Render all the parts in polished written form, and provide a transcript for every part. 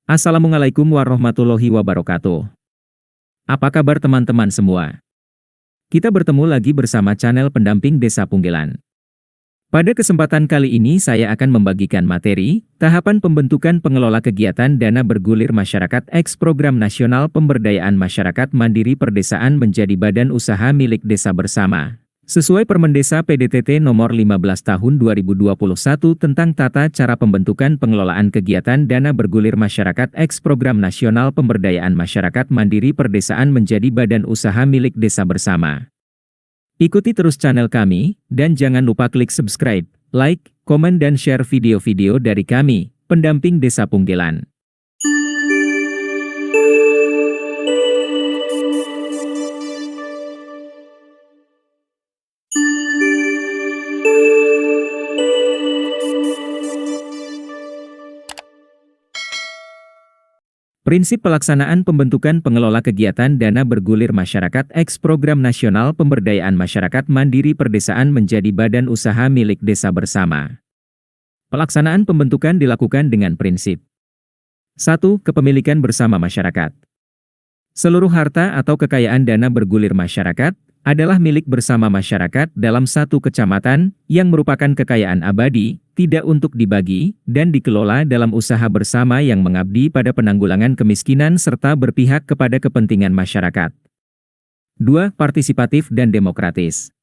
Assalamualaikum warahmatullahi wabarakatuh. Apa kabar teman-teman semua? Kita bertemu lagi bersama channel Pendamping Desa Punggelan. Pada kesempatan kali ini saya akan membagikan materi, tahapan pembentukan pengelola kegiatan dana bergulir masyarakat X Program Nasional Pemberdayaan Masyarakat Mandiri Perdesaan menjadi badan usaha milik desa bersama. Sesuai Permendesa PDTT nomor 15 tahun 2021 tentang tata cara pembentukan pengelolaan kegiatan dana bergulir masyarakat X Program Nasional Pemberdayaan Masyarakat Mandiri Perdesaan menjadi badan usaha milik desa bersama. Ikuti terus channel kami, dan jangan lupa klik subscribe, like, komen dan share video-video dari kami, Pendamping Desa Punggelan. Prinsip pelaksanaan pembentukan pengelola kegiatan dana bergulir masyarakat X Program Nasional Pemberdayaan Masyarakat Mandiri Perdesaan menjadi badan usaha milik desa bersama. Pelaksanaan pembentukan dilakukan dengan prinsip 1. Kepemilikan bersama masyarakat. Seluruh harta atau kekayaan dana bergulir masyarakat adalah milik bersama masyarakat dalam satu kecamatan yang merupakan kekayaan abadi, tidak untuk dibagi, dan dikelola dalam usaha bersama yang mengabdi pada penanggulangan kemiskinan serta berpihak kepada kepentingan masyarakat. 2. Partisipatif dan demokratis.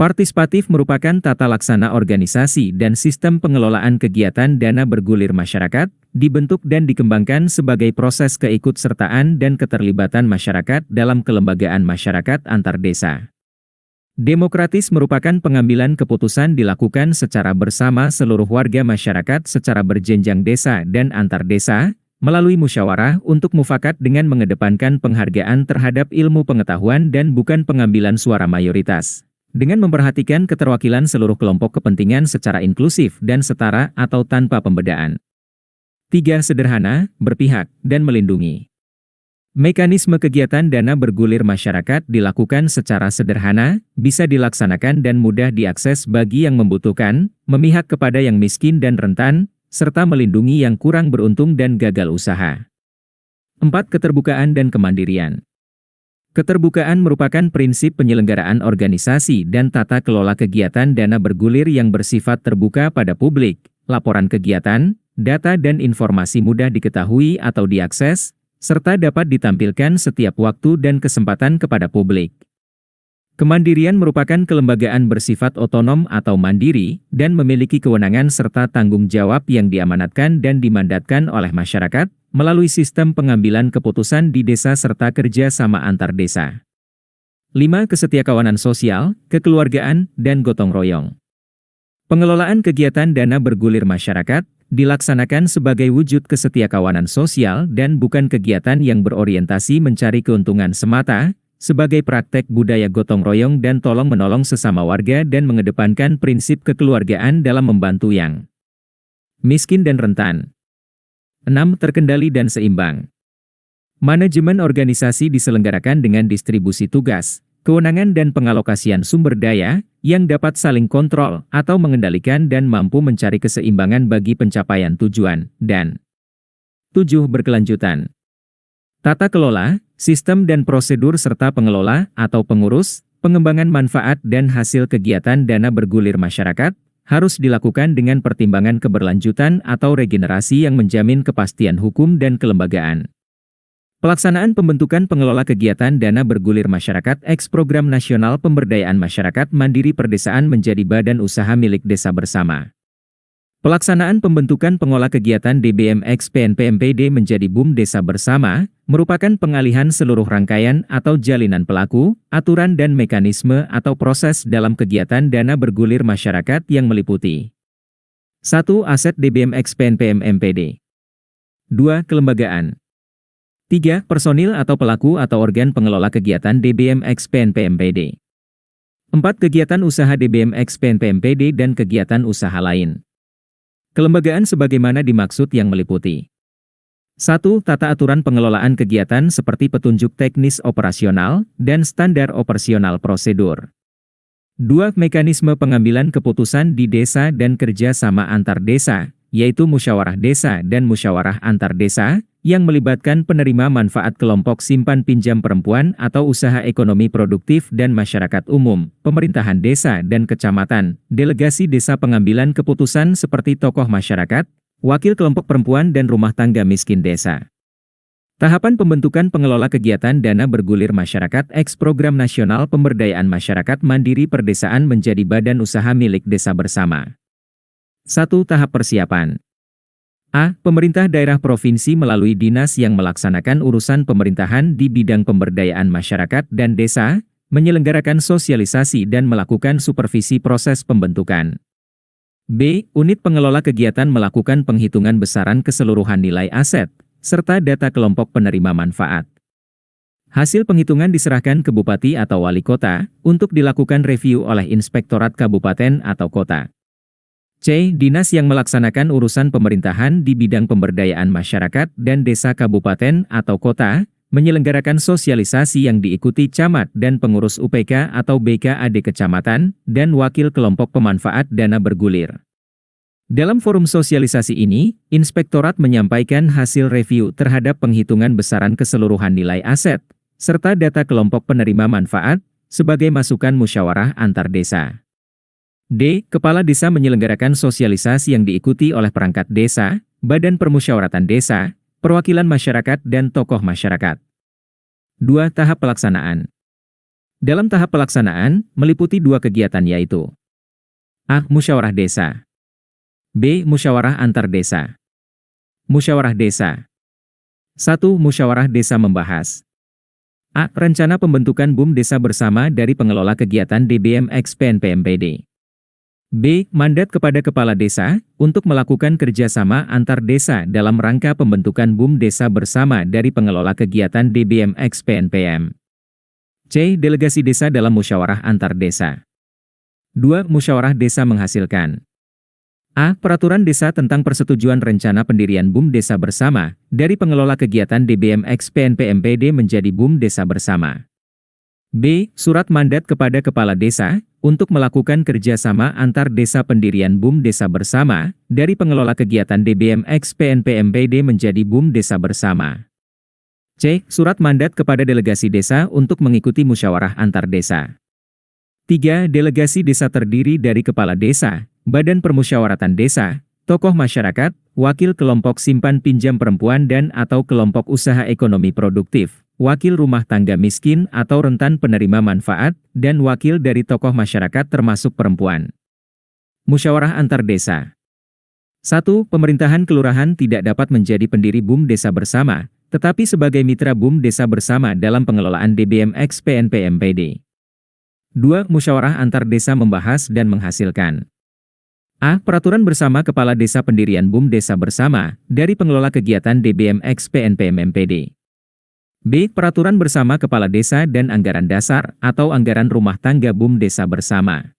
Partisipatif merupakan tata laksana organisasi dan sistem pengelolaan kegiatan dana bergulir masyarakat, dibentuk dan dikembangkan sebagai proses keikutsertaan dan keterlibatan masyarakat dalam kelembagaan masyarakat antar desa. Demokratis merupakan pengambilan keputusan dilakukan secara bersama seluruh warga masyarakat secara berjenjang desa dan antar desa, melalui musyawarah untuk mufakat dengan mengedepankan penghargaan terhadap ilmu pengetahuan dan bukan pengambilan suara mayoritas. Dengan memperhatikan keterwakilan seluruh kelompok kepentingan secara inklusif dan setara atau tanpa pembedaan. 3. Sederhana, berpihak, dan melindungi. Mekanisme kegiatan dana bergulir masyarakat dilakukan secara sederhana, bisa dilaksanakan dan mudah diakses bagi yang membutuhkan, memihak kepada yang miskin dan rentan, serta melindungi yang kurang beruntung dan gagal usaha. 4. Keterbukaan dan kemandirian. Keterbukaan merupakan prinsip penyelenggaraan organisasi dan tata kelola kegiatan dana bergulir yang bersifat terbuka pada publik, laporan kegiatan, data dan informasi mudah diketahui atau diakses, serta dapat ditampilkan setiap waktu dan kesempatan kepada publik. Kemandirian merupakan kelembagaan bersifat otonom atau mandiri, dan memiliki kewenangan serta tanggung jawab yang diamanatkan dan dimandatkan oleh masyarakat, melalui sistem pengambilan keputusan di desa serta kerja sama antar desa. 5. Kesetiakawanan sosial, kekeluargaan, dan gotong royong. Pengelolaan kegiatan dana bergulir masyarakat dilaksanakan sebagai wujud kesetiakawanan sosial dan bukan kegiatan yang berorientasi mencari keuntungan semata, sebagai praktek budaya gotong royong dan tolong-menolong sesama warga dan mengedepankan prinsip kekeluargaan dalam membantu yang miskin dan rentan. 6. Terkendali dan seimbang. Manajemen organisasi diselenggarakan dengan distribusi tugas, kewenangan dan pengalokasian sumber daya, yang dapat saling kontrol atau mengendalikan dan mampu mencari keseimbangan bagi pencapaian tujuan, dan 7. Berkelanjutan. Tata kelola, sistem dan prosedur serta pengelola atau pengurus, pengembangan manfaat dan hasil kegiatan dana bergulir masyarakat, harus dilakukan dengan pertimbangan keberlanjutan atau regenerasi yang menjamin kepastian hukum dan kelembagaan. Pelaksanaan pembentukan pengelola kegiatan dana bergulir masyarakat X Program Nasional Pemberdayaan Masyarakat Mandiri Perdesaan menjadi badan usaha milik desa bersama. Pelaksanaan pembentukan pengelola kegiatan DBMX PNPMPD menjadi BUM Desa Bersama, merupakan pengalihan seluruh rangkaian atau jalinan pelaku, aturan dan mekanisme atau proses dalam kegiatan dana bergulir masyarakat yang meliputi 1. Aset DBMX PNPMPD. 2. Kelembagaan. 3. Personil atau pelaku atau organ pengelola kegiatan DBMX PNPMPD. 4. Kegiatan usaha DBMX PNPMPD dan kegiatan usaha lain. Kelembagaan sebagaimana dimaksud yang meliputi 1. Tata aturan pengelolaan kegiatan seperti petunjuk teknis operasional dan standar operasional prosedur. 2. Mekanisme pengambilan keputusan di desa dan kerja sama antar desa, yaitu musyawarah desa dan musyawarah antar desa, yang melibatkan penerima manfaat kelompok simpan pinjam perempuan atau usaha ekonomi produktif dan masyarakat umum, pemerintahan desa dan kecamatan, delegasi desa pengambilan keputusan seperti tokoh masyarakat, wakil kelompok perempuan dan rumah tangga miskin desa. Tahapan pembentukan pengelola kegiatan dana bergulir masyarakat X Program Nasional Pemberdayaan Masyarakat Mandiri Perdesaan menjadi badan usaha milik desa bersama. 1. Tahap persiapan. A. Pemerintah daerah provinsi melalui dinas yang melaksanakan urusan pemerintahan di bidang pemberdayaan masyarakat dan desa, menyelenggarakan sosialisasi dan melakukan supervisi proses pembentukan. B. Unit pengelola kegiatan melakukan penghitungan besaran keseluruhan nilai aset, serta data kelompok penerima manfaat. Hasil penghitungan diserahkan ke bupati atau wali kota, untuk dilakukan review oleh inspektorat kabupaten atau kota. C. Dinas yang melaksanakan urusan pemerintahan di bidang pemberdayaan masyarakat dan desa kabupaten atau kota, menyelenggarakan sosialisasi yang diikuti camat dan pengurus UPK atau BKAD kecamatan, dan wakil kelompok pemanfaat dana bergulir. Dalam forum sosialisasi ini, inspektorat menyampaikan hasil review terhadap penghitungan besaran keseluruhan nilai aset, serta data kelompok penerima manfaat, sebagai masukan musyawarah antar desa. D. Kepala desa menyelenggarakan sosialisasi yang diikuti oleh perangkat desa, badan permusyawaratan desa, perwakilan masyarakat dan tokoh masyarakat. 2. Tahap pelaksanaan. Dalam tahap pelaksanaan, meliputi 2 kegiatan yaitu A. Musyawarah desa. B. Musyawarah antar desa. Musyawarah desa. 1. Musyawarah desa membahas A. Rencana pembentukan BUM desa bersama dari pengelola kegiatan DBM-X PNPMPD. B. Mandat kepada kepala desa, untuk melakukan kerjasama antar desa dalam rangka pembentukan BUM desa bersama dari pengelola kegiatan DBM-X PNPM. C. Delegasi desa dalam musyawarah antar desa. 2. Musyawarah desa menghasilkan A. Peraturan desa tentang persetujuan rencana pendirian BUM desa bersama, dari pengelola kegiatan DBM-X PNPMPD menjadi BUM desa bersama. B. Surat mandat kepada kepala desa, untuk melakukan kerjasama antar desa pendirian BUM desa bersama, dari pengelola kegiatan DBM-X PNPMPD menjadi BUM desa bersama. C. Surat mandat kepada delegasi desa untuk mengikuti musyawarah antar desa. 3. Delegasi desa terdiri dari kepala desa, badan permusyawaratan desa, tokoh masyarakat, wakil kelompok simpan pinjam perempuan dan atau kelompok usaha ekonomi produktif, wakil rumah tangga miskin atau rentan penerima manfaat, dan wakil dari tokoh masyarakat termasuk perempuan. Musyawarah antar desa. 1. Pemerintahan kelurahan tidak dapat menjadi pendiri BUM desa bersama, tetapi sebagai mitra BUM desa bersama dalam pengelolaan DBM-X PNPMPD. 2. Musyawarah antar desa membahas dan menghasilkan A. Peraturan bersama kepala desa pendirian BUM desa bersama, dari pengelola kegiatan DBM-X PNPMPD. B. Peraturan bersama kepala desa dan anggaran dasar, atau anggaran rumah tangga BUM desa bersama.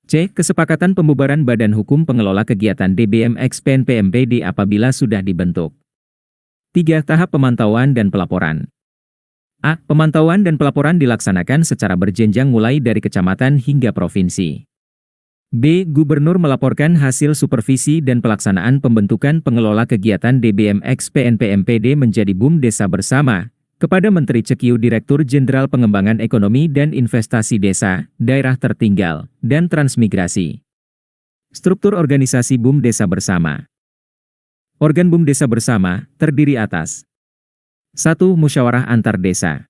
C. Kesepakatan pembubaran badan hukum pengelola kegiatan DBM-X PNPMPD apabila sudah dibentuk. 3. Tahap pemantauan dan pelaporan. A. Pemantauan dan pelaporan dilaksanakan secara berjenjang mulai dari kecamatan hingga provinsi. B. Gubernur melaporkan hasil supervisi dan pelaksanaan pembentukan pengelola kegiatan DBM-X PNPMPD menjadi BUM desa bersama, kepada Menteri CQ Direktur Jenderal Pengembangan Ekonomi dan Investasi Desa, Daerah Tertinggal, dan Transmigrasi. Struktur organisasi BUM desa bersama. Organ BUM desa bersama, terdiri atas 1. Musyawarah antar desa.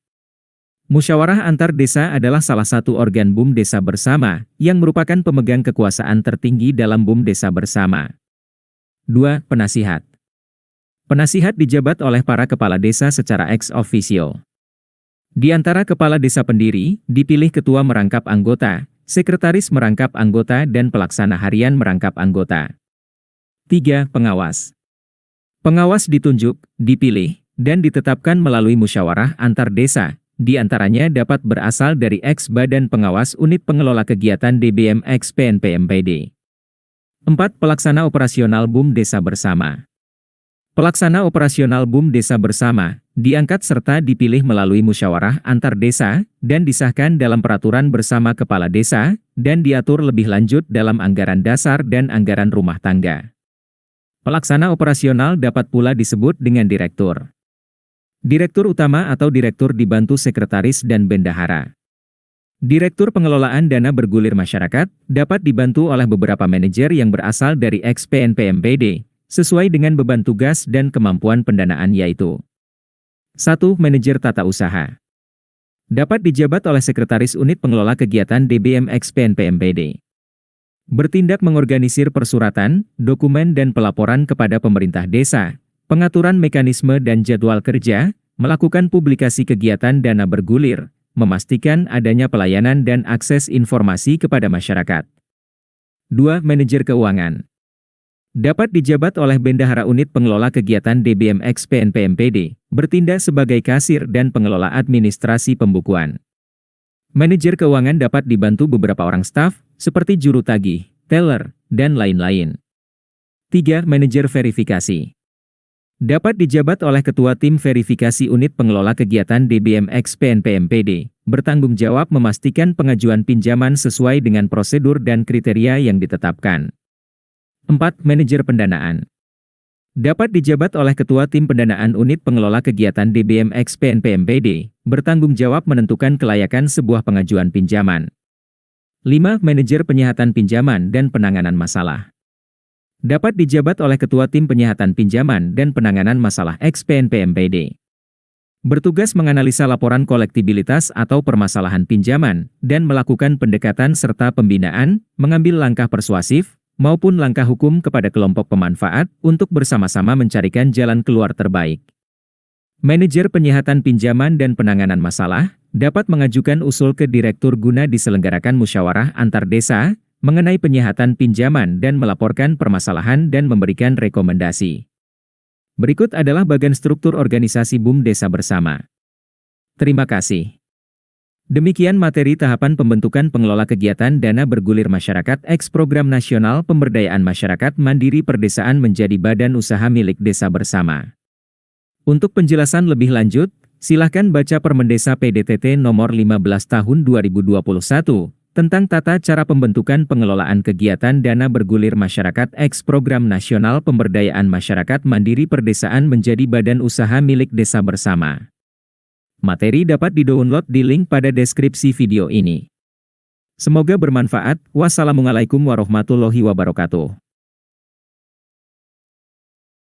Musyawarah antar desa adalah salah satu organ BUM desa bersama, yang merupakan pemegang kekuasaan tertinggi dalam BUM desa bersama. 2. Penasihat. Penasihat dijabat oleh para kepala desa secara ex officio. Di antara kepala desa pendiri, dipilih ketua merangkap anggota, sekretaris merangkap anggota dan pelaksana harian merangkap anggota. 3. Pengawas. Pengawas ditunjuk, dipilih, dan ditetapkan melalui musyawarah antar desa. Di antaranya dapat berasal dari ex-badan pengawas unit pengelola kegiatan DBM-X PNPMPD. 4. Pelaksana operasional BUM desa bersama. Pelaksana operasional BUM desa bersama, diangkat serta dipilih melalui musyawarah antar desa, dan disahkan dalam peraturan bersama kepala desa, dan diatur lebih lanjut dalam anggaran dasar dan anggaran rumah tangga. Pelaksana operasional dapat pula disebut dengan direktur. Direktur utama atau direktur dibantu sekretaris dan bendahara. Direktur pengelolaan dana bergulir masyarakat dapat dibantu oleh beberapa manajer yang berasal dari ex-PNPMPD, sesuai dengan beban tugas dan kemampuan pendanaan yaitu 1. Manajer tata usaha. Dapat dijabat oleh Sekretaris Unit Pengelola Kegiatan DBM ex-PNPMPD. Bertindak mengorganisir persuratan, dokumen dan pelaporan kepada pemerintah desa, pengaturan mekanisme dan jadwal kerja, melakukan publikasi kegiatan dana bergulir, memastikan adanya pelayanan dan akses informasi kepada masyarakat. 2. Manajer keuangan. Dapat dijabat oleh Bendahara Unit Pengelola Kegiatan DBM ex-PNPMPD, bertindak sebagai kasir dan pengelola administrasi pembukuan. Manajer keuangan dapat dibantu beberapa orang staf, seperti juru tagih, teller, dan lain-lain. 3. Manajer verifikasi. Dapat dijabat oleh Ketua Tim Verifikasi Unit Pengelola Kegiatan DBM ex-PNPMPD, bertanggung jawab memastikan pengajuan pinjaman sesuai dengan prosedur dan kriteria yang ditetapkan. 4. Manajer pendanaan. Dapat dijabat oleh Ketua Tim Pendanaan Unit Pengelola Kegiatan DBM ex-PNPMPD, bertanggung jawab menentukan kelayakan sebuah pengajuan pinjaman. 5. Manajer penyihatan pinjaman dan penanganan masalah. Dapat dijabat oleh Ketua Tim Penyihatan Pinjaman dan Penanganan Masalah ex-PNPMPD. Bertugas menganalisa laporan kolektibilitas atau permasalahan pinjaman, dan melakukan pendekatan serta pembinaan, mengambil langkah persuasif, maupun langkah hukum kepada kelompok pemanfaat untuk bersama-sama mencarikan jalan keluar terbaik. Manajer penyihatan pinjaman dan penanganan masalah dapat mengajukan usul ke direktur guna diselenggarakan musyawarah antar desa mengenai penyihatan pinjaman dan melaporkan permasalahan dan memberikan rekomendasi. Berikut adalah bagan struktur organisasi BUM Desa Bersama. Terima kasih. Demikian materi tahapan pembentukan pengelola kegiatan dana bergulir masyarakat ex Program Nasional Pemberdayaan Masyarakat Mandiri Perdesaan menjadi badan usaha milik Desa Bersama. Untuk penjelasan lebih lanjut, silakan baca Permendesa PDTT nomor 15 tahun 2021 tentang tata cara pembentukan pengelolaan kegiatan dana bergulir masyarakat ex Program Nasional Pemberdayaan Masyarakat Mandiri Perdesaan menjadi badan usaha milik Desa Bersama. Materi dapat di-download di link pada deskripsi video ini. Semoga bermanfaat. Wassalamualaikum warahmatullahi wabarakatuh.